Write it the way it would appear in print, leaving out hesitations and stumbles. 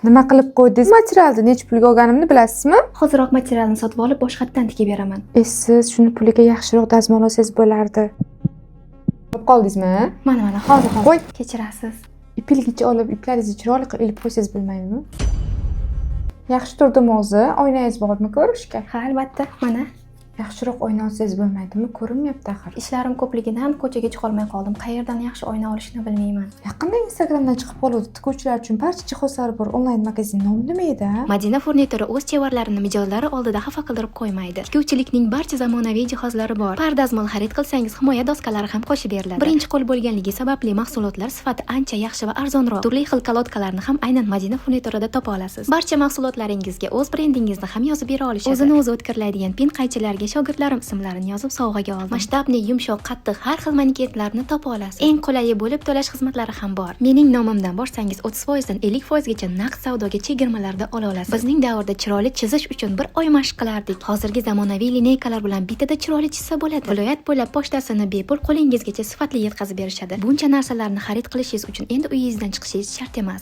Nima qilib qo'ydingiz? Materialni necha pulga olganimni bilasizmi? Hoziroq materialni sotib olib boshqatdan tikib beraman. Siz shuni puliga yaxshiroq dazmol olsangiz bo'lardi. Olib qoldingizmi? Mana, hozir. Qo'y. Kechirasiz. Ipilgicha olib, iplaringizni chiroyli qilib ilib qo'ysangiz bo'lmaydimi? Yaxshi turdimi o'zi? Oynangiz bormi ko'rishga? Ha, albatta. Mana. Yaxshiroq oyna olsangiz bo'lmaydimi? Ko'rinmayapti axir. Ishlarim ko'pligidan ko'chaga chiqolmay qoldim. Qayerdan yaxshi oyna olishni bilmayman. Yaqinda Instagramdan chiqib qoluvdi. Tikuvchilar uchun barcha jihozlari bor onlayn magazin nomi nima edi? Madina furnitura o'z chevarlarini mijozlari oldida xafa qildirib qo'ymaydi. Tikuvchilikning barcha zamonaviy jihozlari bor. Pardazmol xarid qilsangiz, himoya doskalari ham qo'shib beriladi. Birinchi qo'l bo'lganligi sababli mahsulotlar sifati ancha yaxshi va arzonroq. Turli xil kolodkalarni ham aynan Madina furniturada topa olasiz. Barcha mahsulotlaringizga o'z brendingizni ham yozib bera olishadi. O'zini o'zi o'tkirlaydigan pin qaychilarga shogirdlarim ismlarini yozib sovg'aga oldim. Masshtabli, yumshoq, qattiq har xil maniketlarni topa olasiz. Eng qulayi bo'lib to'lash xizmatlari ham bor. Mening nomimdan borsangiz 30% dan 50% gacha naqd savdoga chegirmalarda ola olasiz. Bizning davrda chiroyli chizish uchun bir oy mashq qilardik. Hozirgi zamonaviy lineykalar bilan bitada chiroyli chizsa bo'ladi. Viloyat bo'ylab pochtasini bepul qo'lingizgacha sifatli yetkazib berishadi. Buncha narsalarni xarid qilishingiz uchun endi uyingizdan chiqishingiz shart emas.